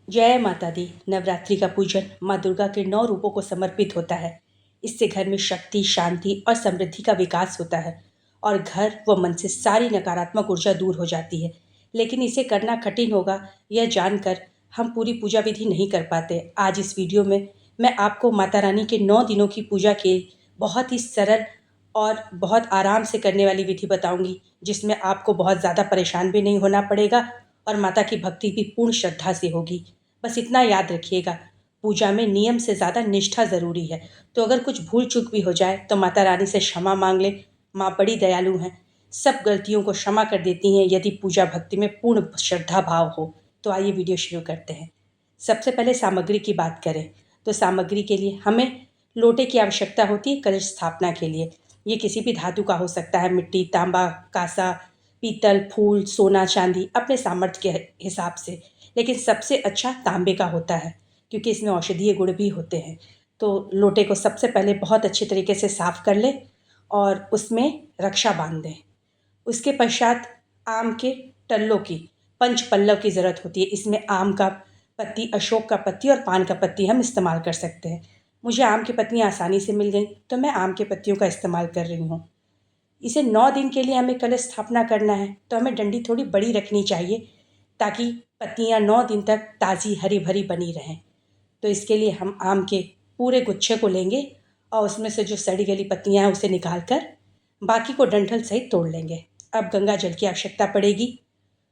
जय माता दी। नवरात्रि का पूजन माँ दुर्गा के 9 रूपों को समर्पित होता है। इससे घर में शक्ति, शांति और समृद्धि का विकास होता है और घर व मन से सारी नकारात्मक ऊर्जा दूर हो जाती है। लेकिन इसे करना कठिन होगा, यह जानकर हम पूरी पूजा विधि नहीं कर पाते। आज इस वीडियो में मैं आपको माता रानी के 9 दिनों की पूजा के बहुत ही सरल और बहुत आराम से करने वाली विधि बताऊंगी, जिसमें आपको बहुत ज़्यादा परेशान भी नहीं होना पड़ेगा और माता की भक्ति भी पूर्ण श्रद्धा से होगी। बस इतना याद रखिएगा, पूजा में नियम से ज़्यादा निष्ठा ज़रूरी है। तो अगर कुछ भूल चूक भी हो जाए तो माता रानी से क्षमा मांग ले। माँ बड़ी दयालु हैं, सब गलतियों को क्षमा कर देती हैं यदि पूजा भक्ति में पूर्ण श्रद्धा भाव हो। तो आइए वीडियो शुरू करते हैं। सबसे पहले सामग्री की बात करें तो सामग्री के लिए हमें लोटे की आवश्यकता होती है कलश स्थापना के लिए। ये किसी भी धातु का हो सकता है, मिट्टी, तांबा, कांसा, पीतल, फूल, सोना, चांदी, अपने सामर्थ्य के हिसाब से। लेकिन सबसे अच्छा तांबे का होता है क्योंकि इसमें औषधीय गुण भी होते हैं। तो लोटे को सबसे पहले बहुत अच्छे तरीके से साफ़ कर लें और उसमें रक्षा बांध दें। उसके पश्चात आम के टल्लों की, पंच पल्लव की ज़रूरत होती है। इसमें आम का पत्ती, अशोक का पत्ती और पान का पत्ती हम इस्तेमाल कर सकते हैं। मुझे आम की पत्तियाँ आसानी से मिल गई तो मैं आम के पत्तियों का इस्तेमाल कर रही हूँ। इसे 9 दिन के लिए हमें कलश स्थापना करना है तो हमें डंडी थोड़ी बड़ी रखनी चाहिए ताकि पत्तियाँ 9 दिन तक ताज़ी हरी भरी बनी रहें। तो इसके लिए हम आम के पूरे गुच्छे को लेंगे और उसमें से जो सड़ी गली पत्तियाँ हैं उसे निकाल कर बाकी को डंठल सहित तोड़ लेंगे। अब गंगा जल की आवश्यकता पड़ेगी,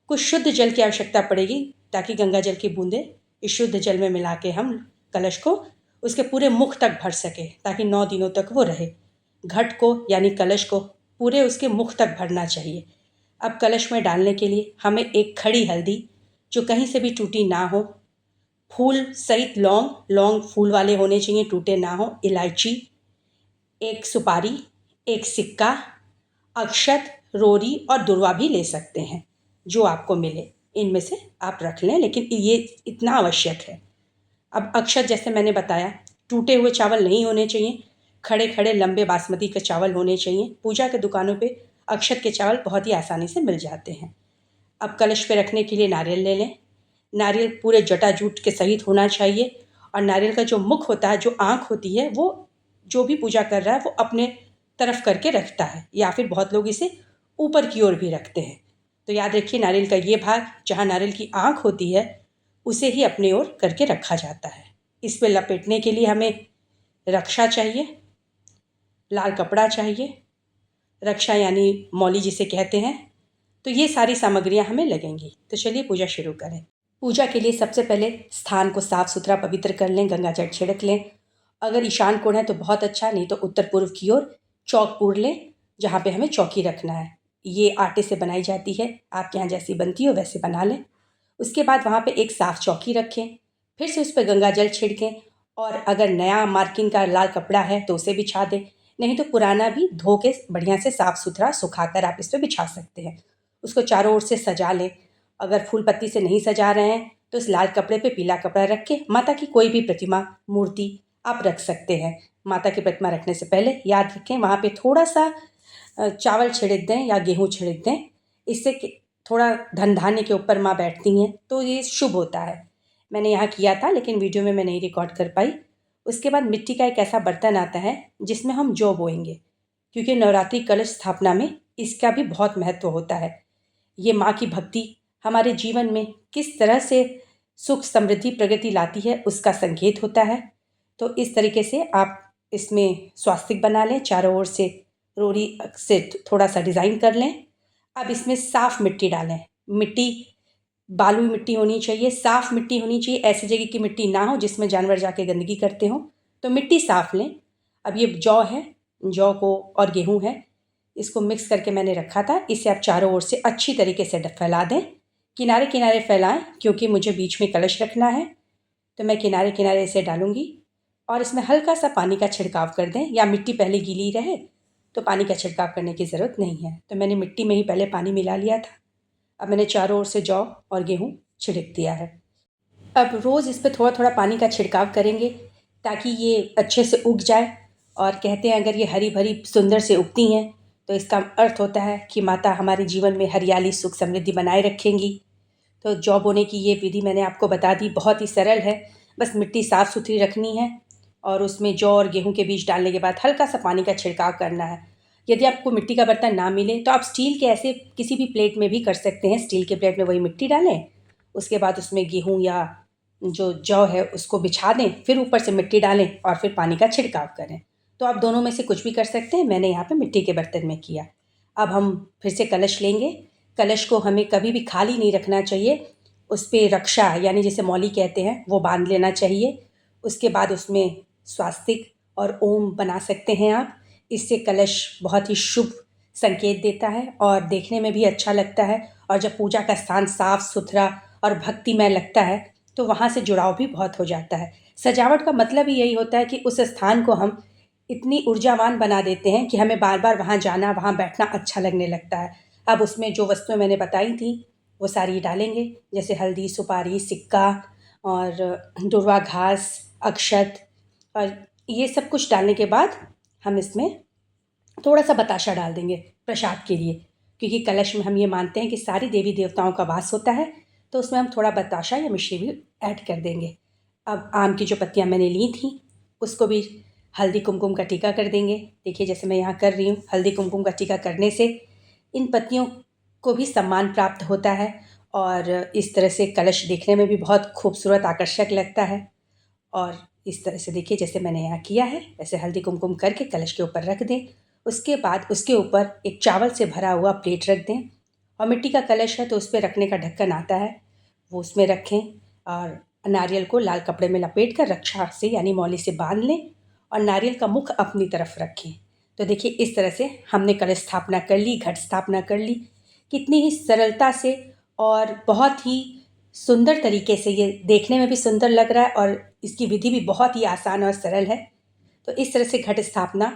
कुछ शुद्ध जल की आवश्यकता पड़ेगी ताकि गंगा जल की बूंदें इस शुद्ध जल में मिला के हम कलश को उसके पूरे मुख तक भर सके ताकि 9 दिनों तक वो रहे। घट को यानी कलश को पूरे उसके मुख तक भरना चाहिए। अब कलश में डालने के लिए हमें एक खड़ी हल्दी जो कहीं से भी टूटी ना हो, फूल सहित लौंग, लौंग फूल वाले होने चाहिए, टूटे ना हो, इलायची, एक सुपारी, एक सिक्का, अक्षत, रोरी और दुर्वा भी ले सकते हैं, जो आपको मिले इनमें से आप रख लें, लेकिन ये इतना आवश्यक है। अब अक्षत जैसे मैंने बताया, टूटे हुए चावल नहीं होने चाहिए, खड़े खड़े लंबे बासमती के चावल होने चाहिए। पूजा के दुकानों पे अक्षत के चावल बहुत ही आसानी से मिल जाते हैं। अब कलश पे रखने के लिए नारियल ले लें। नारियल पूरे जटाजूट के सहित होना चाहिए और नारियल का जो मुख होता है, जो आँख होती है, वो जो भी पूजा कर रहा है वो अपने तरफ करके रखता है या फिर बहुत लोग इसे ऊपर की ओर भी रखते हैं। तो याद रखिए, नारियल का ये भाग जहाँ नारियल की आँख होती है उसे ही अपनी ओर करके रखा जाता है। इस पे लपेटने के लिए हमें रक्षा चाहिए, लाल कपड़ा चाहिए, रक्षा यानी मौली जिसे कहते हैं। तो ये सारी सामग्रियाँ हमें लगेंगी। तो चलिए पूजा शुरू करें। पूजा के लिए सबसे पहले स्थान को साफ सुथरा पवित्र कर लें, गंगा जल छिड़क लें। अगर ईशान कोण है तो बहुत अच्छा, नहीं तो उत्तर पूर्व की ओर चौक पूर लें जहाँ पे हमें चौकी रखना है। ये आटे से बनाई जाती है, आपके यहाँ जैसी बनती हो वैसे बना लें। उसके बाद वहाँ पे एक साफ़ चौकी रखें, फिर से उस पर गंगा जल छिड़कें और अगर नया मार्किन का लाल कपड़ा है तो उसे बिछा दें, नहीं तो पुराना भी धो के बढ़िया से साफ़ सुथरा सुखाकर आप इस पर बिछा सकते हैं। उसको चारों ओर से सजा लें। अगर फूल पत्ती से नहीं सजा रहे हैं तो इस लाल कपड़े पे पीला कपड़ा रख के माता की कोई भी प्रतिमा, मूर्ति आप रख सकते हैं। माता की प्रतिमा रखने से पहले याद रखें वहाँ पे थोड़ा सा चावल छिड़क दें या गेहूँ छिड़क दें। इससे थोड़ा धन धान्य के ऊपर माँ बैठती हैं तो ये शुभ होता है। मैंने यहाँ किया था लेकिन वीडियो में मैं नहीं रिकॉर्ड कर पाई। उसके बाद मिट्टी का एक ऐसा बर्तन आता है जिसमें हम जौ बोएंगे, क्योंकि नवरात्रि कलश स्थापना में इसका भी बहुत महत्व होता है। ये माँ की भक्ति हमारे जीवन में किस तरह से सुख, समृद्धि, प्रगति लाती है उसका संकेत होता है। तो इस तरीके से आप इसमें स्वास्तिक बना लें, चारों ओर से रोरी से थोड़ा सा डिज़ाइन कर लें। अब इसमें साफ़ मिट्टी डालें। मिट्टी बालू मिट्टी होनी चाहिए, साफ़ मिट्टी होनी चाहिए, ऐसी जगह की मिट्टी ना हो जिसमें जानवर जाके गंदगी करते हों। तो मिट्टी साफ़ लें। अब ये जौ है, जौ को और गेहूँ है, इसको मिक्स करके मैंने रखा था। इसे आप चारों ओर से अच्छी तरीके से फैला दें। किनारे किनारे फैलाएं क्योंकि मुझे बीच में कलश रखना है। तो मैं किनारे किनारे इसे डालूंगी और इसमें हल्का सा पानी का छिड़काव कर दें, या मिट्टी पहले गीली रहे तो पानी का छिड़काव करने की ज़रूरत नहीं है। तो मैंने मिट्टी में ही पहले पानी मिला लिया था। अब मैंने चारों ओर से जौ और गेहूँ छिड़क दिया है। अब रोज़ इस पर थोड़ा थोड़ा पानी का छिड़काव करेंगे ताकि ये अच्छे से उग जाए। और कहते हैं अगर ये हरी भरी सुंदर से उगती हैं तो इसका अर्थ होता है कि माता हमारे जीवन में हरियाली, सुख, समृद्धि बनाए रखेंगी। तो जौ बोने की ये विधि मैंने आपको बता दी, बहुत ही सरल है। बस मिट्टी साफ़ सुथरी रखनी है और उसमें जौ और गेहूँ के बीज डालने के बाद हल्का सा पानी का छिड़काव करना है। यदि आपको मिट्टी का बर्तन ना मिले तो आप स्टील के ऐसे किसी भी प्लेट में भी कर सकते हैं। स्टील के प्लेट में वही मिट्टी डालें, उसके बाद उसमें गेहूँ या जो जौ है उसको बिछा दें, फिर ऊपर से मिट्टी डालें और फिर पानी का छिड़काव करें। तो आप दोनों में से कुछ भी कर सकते हैं, मैंने यहाँ पे मिट्टी के बर्तन में किया। अब हम फिर से कलश लेंगे। कलश को हमें कभी भी खाली नहीं रखना चाहिए, उस पे रक्षा यानी जिसे मौली कहते हैं वो बांध लेना चाहिए। उसके बाद उसमें स्वास्तिक और ओम बना सकते हैं आप। इससे कलश बहुत ही शुभ संकेत देता है और देखने में भी अच्छा लगता है, और जब पूजा का स्थान साफ सुथरा और भक्तिमय लगता है तो वहाँ से जुड़ाव भी बहुत हो जाता है। सजावट का मतलब ही यही होता है कि उस स्थान को हम इतनी ऊर्जावान बना देते हैं कि हमें बार बार वहाँ जाना, वहाँ बैठना अच्छा लगने लगता है। अब उसमें जो वस्तुएं मैंने बताई थी वो सारी डालेंगे, जैसे हल्दी, सुपारी, सिक्का और दुर्वा घास, अक्षत, और ये सब कुछ डालने के बाद हम इसमें थोड़ा सा बताशा डाल देंगे प्रसाद के लिए, क्योंकि कलश में हम ये मानते हैं कि सारी देवी देवताओं का वास होता है, तो उसमें हम थोड़ा बताशा या मिश्री भी ऐड कर देंगे। अब आम की जो पत्तियाँ मैंने ली थी उसको भी हल्दी कुमकुम का टीका कर देंगे। देखिए जैसे मैं यहाँ कर रही हूँ, हल्दी कुमकुम का टीका करने से इन पत्तियों को भी सम्मान प्राप्त होता है और इस तरह से कलश देखने में भी बहुत खूबसूरत आकर्षक लगता है। और इस तरह से देखिए जैसे मैंने यहाँ किया है वैसे हल्दी कुमकुम करके कलश के ऊपर रख दें। उसके बाद उसके ऊपर एक चावल से भरा हुआ प्लेट रख दें, और मिट्टी का कलश है तो उस पर रखने का ढक्कन आता है, वो उसमें रखें और नारियल को लाल कपड़े में लपेट कर रक्षा से यानी मौली से बांध लें और नारियल का मुख अपनी तरफ रखें। तो देखिए इस तरह से हमने कलश स्थापना कर ली, घट स्थापना कर ली। कितनी ही सरलता से और बहुत ही सुंदर तरीके से, ये देखने में भी सुंदर लग रहा है और इसकी विधि भी बहुत ही आसान और सरल है। तो इस तरह से घट स्थापना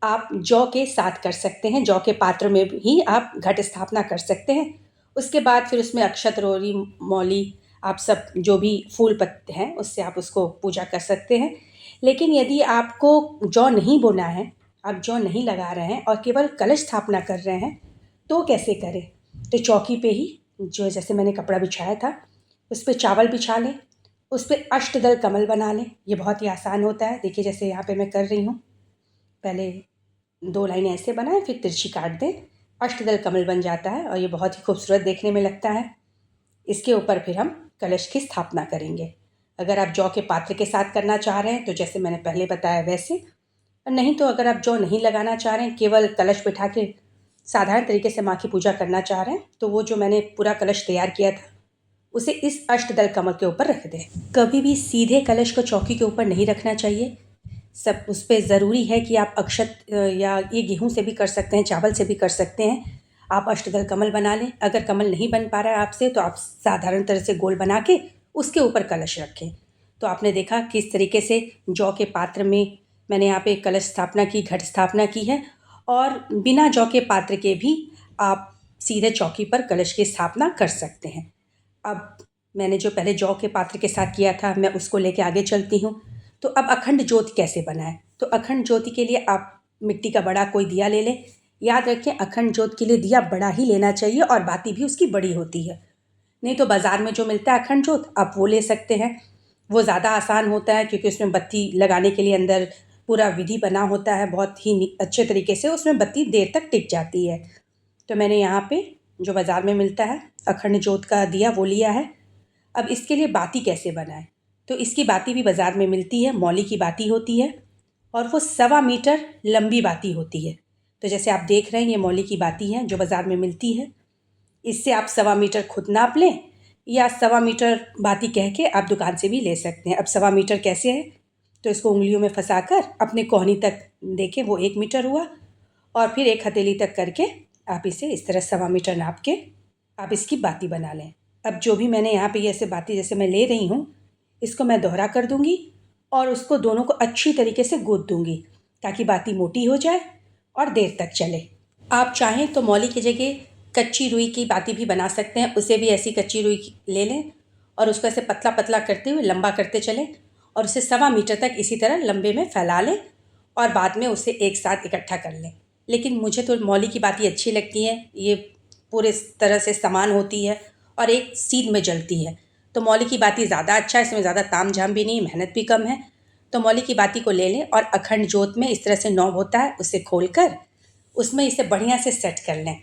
आप जौ के साथ कर सकते हैं, जौ के पात्र में ही आप घट स्थापना कर सकते हैं। उसके बाद फिर उसमें अक्षत, रोरी, मौली, आप सब जो भी फूल पत्ते हैं उससे आप उसको पूजा कर सकते हैं। लेकिन यदि आपको जौ नहीं बोना है, आप जौ नहीं लगा रहे हैं और केवल कलश स्थापना कर रहे हैं, तो कैसे करें? तो चौकी पे ही जो जैसे मैंने कपड़ा बिछाया था उस पे चावल बिछा लें, उस पे अष्टदल कमल बना लें। ये बहुत ही आसान होता है। देखिए जैसे यहाँ पे मैं कर रही हूँ, पहले 2 लाइन ऐसे बनाएं फिर तिरछी काट दें, अष्टदल कमल बन जाता है और ये बहुत ही खूबसूरत देखने में लगता है। इसके ऊपर फिर हम कलश की स्थापना करेंगे। अगर आप जौ के पात्र के साथ करना चाह रहे हैं तो जैसे मैंने पहले बताया वैसे, और नहीं तो अगर आप जौ नहीं लगाना चाह रहे हैं, केवल कलश बिठा के साधारण तरीके से माँ की पूजा करना चाह रहे हैं, तो वो जो मैंने पूरा कलश तैयार किया था उसे इस अष्टदल कमल के ऊपर रख दें। कभी भी सीधे कलश को चौकी के ऊपर नहीं रखना चाहिए। सब उस पर ज़रूरी है कि आप अक्षत या ये गेहूँ से भी कर सकते हैं, चावल से भी कर सकते हैं। आप अष्टदल कमल बना लें। अगर कमल नहीं बन पा रहा है आपसे तो आप साधारण तरह से गोल बना के उसके ऊपर कलश रखें। तो आपने देखा किस तरीके से जौ के पात्र में मैंने यहाँ पे कलश स्थापना की, घट स्थापना की है, और बिना जौ के पात्र के भी आप सीधे चौकी पर कलश की स्थापना कर सकते हैं। अब मैंने जो पहले जौ के पात्र के साथ किया था मैं उसको लेके आगे चलती हूँ। तो अब अखंड ज्योति कैसे बनाएं? तो अखंड ज्योति के लिए आप मिट्टी का बड़ा कोई दिया ले लें। याद रखें अखंड ज्योति के लिए दिया बड़ा ही लेना चाहिए और बाती भी उसकी बड़ी होती है। नहीं तो बाज़ार में जो मिलता है अखंड ज्योत आप वो ले सकते हैं। वो ज़्यादा आसान होता है क्योंकि उसमें बत्ती लगाने के लिए अंदर पूरा विधि बना होता है, बहुत ही अच्छे तरीके से उसमें बत्ती देर तक टिक जाती है। तो मैंने यहाँ पे जो बाज़ार में मिलता है अखंड ज्योत का दिया वो लिया है। अब इसके लिए बाती कैसे बनाएं? तो इसकी बाती भी बाज़ार में मिलती है, मौली की बाती होती है और वो 1.25 मीटर लंबी बाती होती है। तो जैसे आप देख रहे हैं ये मौली की बाती है जो बाज़ार में मिलती है। इससे आप 1.25 मीटर खुद नाप लें या 1.25 मीटर बाती कह के आप दुकान से भी ले सकते हैं। अब 1.25 मीटर कैसे है? तो इसको उंगलियों में फंसाकर अपने कोहनी तक देखें वो 1 मीटर हुआ, और फिर एक हथेली तक करके आप इसे इस तरह 1.25 मीटर नाप के आप इसकी बाती बना लें। अब जो भी मैंने यहाँ पे ऐसे बाती जैसे मैं ले रही हूँ इसको मैं दोहरा कर दूँगी और उसको दोनों को अच्छी तरीके से गूँथ दूँगी ताकि बाती मोटी हो जाए और देर तक चले। आप चाहें तो मौली की जगह कच्ची रुई की बाती भी बना सकते हैं। उसे भी ऐसी कच्ची रुई ले लें और उसको ऐसे पतला पतला करते हुए लंबा करते चलें और उसे 1.25 मीटर तक इसी तरह लंबे में फैला लें और बाद में उसे एक साथ इकट्ठा कर लें। लेकिन मुझे तो मौली की बाती अच्छी लगती है, ये पूरे तरह से समान होती है और एक सीध में जलती है। तो मौली की बाती ज़्यादा अच्छा है, इसमें ज़्यादा ताम झाम भी नहीं, मेहनत भी कम है। तो मौली की बाती को ले लें और अखंड जोत में इस तरह से नॉब होता है, उसे खोल कर उसमें इसे बढ़िया से सेट कर लें।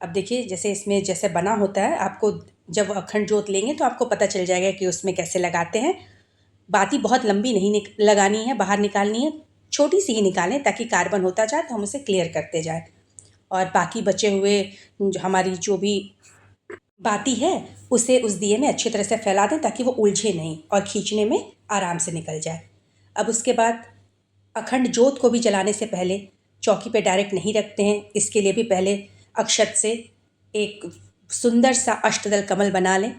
अब देखिए जैसे इसमें जैसे बना होता है, आपको जब अखंड जोत लेंगे तो आपको पता चल जाएगा कि उसमें कैसे लगाते हैं। बाती बहुत लंबी नहीं लगानी है, बाहर निकालनी है, छोटी सी ही निकालें ताकि कार्बन होता जाए तो हम उसे क्लियर करते जाएं। और बाकी बचे हुए हमारी जो भी बाती है उसे उस दिए में अच्छी तरह से फैला दें ताकि वो उलझे नहीं और खींचने में आराम से निकल जाए। अब उसके बाद अखंड जोत को भी जलाने से पहले चौकी पे डायरेक्ट नहीं रखते हैं, इसके लिए भी पहले अक्षत से एक सुंदर सा अष्टदल कमल बना लें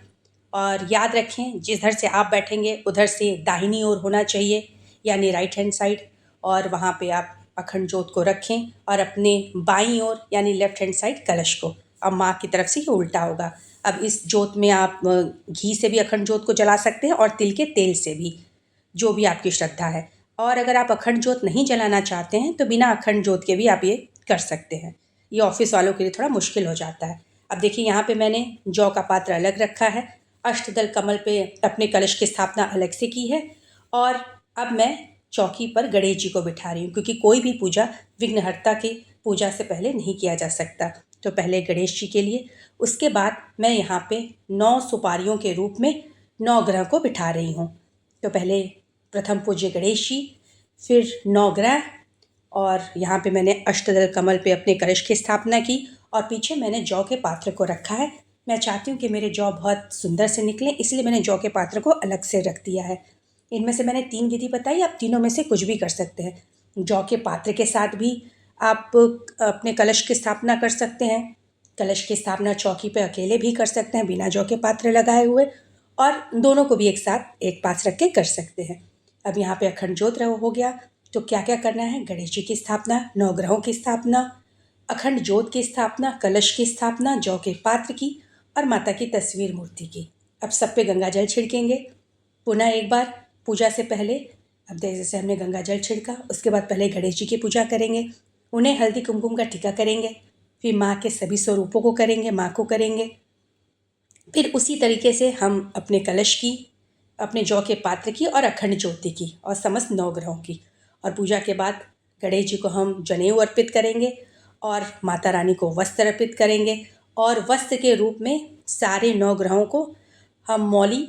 और याद रखें जिधर से आप बैठेंगे उधर से दाहिनी ओर होना चाहिए, यानी राइट हैंड साइड, और वहाँ पे आप अखंड जोत को रखें और अपने बाईं ओर यानी लेफ्ट हैंड साइड कलश को। अब माँ की तरफ से ये उल्टा होगा। अब इस जोत में आप घी से भी अखंड जोत को जला सकते हैं और तिल के तेल से भी, जो भी आपकी श्रद्धा है। और अगर आप अखंड जोत नहीं जलाना चाहते हैं तो बिना अखंड जोत के भी आप ये कर सकते हैं। ये ऑफिस वालों के लिए थोड़ा मुश्किल हो जाता है। अब देखिए यहाँ पे मैंने जौ का पात्र अलग रखा है, अष्टदल कमल पे अपने कलश की स्थापना अलग से की है और अब मैं चौकी पर गणेश जी को बिठा रही हूँ, क्योंकि कोई भी पूजा विघ्नहर्ता की पूजा से पहले नहीं किया जा सकता। तो पहले गणेश जी के लिए, उसके बाद मैं यहाँ पे 9 सुपारियों के रूप में 9 ग्रह को बिठा रही हूँ। तो पहले प्रथम पूज्य गणेश जी, फिर 9 ग्रह, और यहाँ पे मैंने अष्टदल कमल पे अपने कलश की स्थापना की और पीछे मैंने जौ के पात्र को रखा है। मैं चाहती हूँ कि मेरे जौ बहुत सुंदर से निकले, इसलिए मैंने जौ के पात्र को अलग से रख दिया है। इनमें से मैंने 3 विधि बताई, आप तीनों में से कुछ भी कर सकते हैं। जौ के पात्र के साथ भी आप अपने कलश की स्थापना कर सकते हैं। कलश की स्थापना चौकी पे अकेले भी कर सकते हैं बिना जौ के पात्र लगाए हुए, और दोनों को भी एक साथ एक पास रख के कर सकते हैं। अब यहाँ पे अखंड जोत हो गया, तो क्या क्या करना है? गणेश जी की स्थापना, 9 ग्रहों की स्थापना, अखंड जोत की स्थापना, कलश की स्थापना, जौ के पात्र की और माता की तस्वीर मूर्ति की। अब सब पे गंगा जल छिड़केंगे पुनः एक बार पूजा से पहले। अब जैसे हमने गंगा जल छिड़का, उसके बाद पहले गणेश जी की पूजा करेंगे, उन्हें हल्दी कुमकुम का टीका करेंगे, फिर माँ के सभी स्वरूपों को करेंगे, माँ को करेंगे। फिर उसी तरीके से हम अपने कलश की, अपने जौ के पात्र की और अखंड ज्योति की और समस्त 9 ग्रहों की। और पूजा के बाद गणेश जी को हम जनेऊ अर्पित करेंगे और माता रानी को वस्त्र अर्पित करेंगे, और वस्त्र के रूप में सारे 9 ग्रहों को हम मौली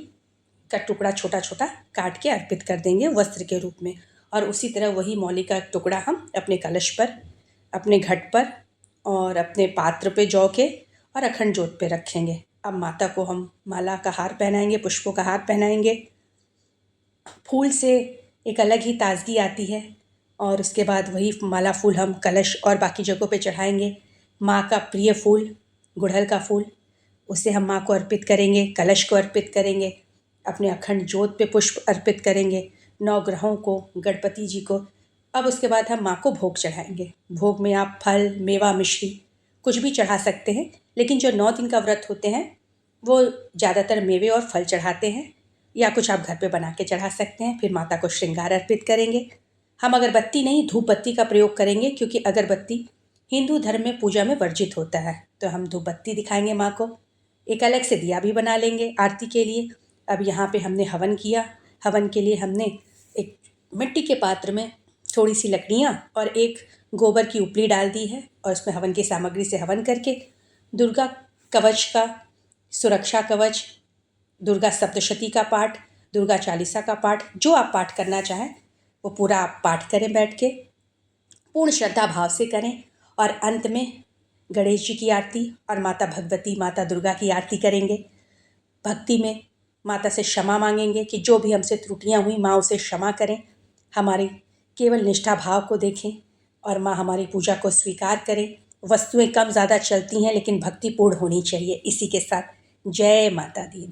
का टुकड़ा छोटा छोटा काट के अर्पित कर देंगे वस्त्र के रूप में। और उसी तरह वही मौली का टुकड़ा हम अपने कलश पर, अपने घट पर और अपने पात्र पे जौ के और अखंड जोत पे रखेंगे। अब माता को हम माला का हार पहनाएंगे, पुष्पों का हार पहनाएंगे। फूल से एक अलग ही ताजगी आती है, और उसके बाद वही माला फूल हम कलश और बाकी जगहों पे चढ़ाएंगे। माँ का प्रिय फूल गुड़हल का फूल, उसे हम माँ को अर्पित करेंगे, कलश को अर्पित करेंगे, अपने अखंड जोत पे पुष्प अर्पित करेंगे, 9 ग्रहों को, गणपति जी को। अब उसके बाद हम माँ को भोग चढ़ाएंगे। भोग में आप फल, मेवा, मिश्री कुछ भी चढ़ा सकते हैं, लेकिन जो 9 दिन का व्रत होते हैं वो ज़्यादातर मेवे और फल चढ़ाते हैं, या कुछ आप घर पे बना के चढ़ा सकते हैं। फिर माता को श्रृंगार अर्पित करेंगे। हम अगरबत्ती नहीं, धूप बत्ती का प्रयोग करेंगे, क्योंकि अगरबत्ती हिंदू धर्म में पूजा में वर्जित होता है। तो हम धूप बत्ती दिखाएंगे माँ को। एक अलग से दिया भी बना लेंगे आरती के लिए। अब यहाँ पे हमने हवन किया। हवन के लिए हमने एक मिट्टी के पात्र में थोड़ी सी लकड़ियाँ और एक गोबर की उपली डाल दी है, और उसमें हवन की सामग्री से हवन करके दुर्गा कवच का, सुरक्षा कवच, दुर्गा सप्तशती का पाठ, दुर्गा चालीसा का पाठ, जो आप पाठ करना चाहें वो पूरा आप पाठ करें बैठ के, पूर्ण श्रद्धा भाव से करें। और अंत में गणेश जी की आरती और माता भगवती, माता दुर्गा की आरती करेंगे। भक्ति में माता से क्षमा मांगेंगे कि जो भी हमसे त्रुटियां हुई माँ उसे क्षमा करें, हमारी केवल निष्ठा भाव को देखें और माँ हमारी पूजा को स्वीकार करें। वस्तुएं कम ज़्यादा चलती हैं, लेकिन भक्तिपूर्ण होनी चाहिए। इसी के साथ जय माता दी।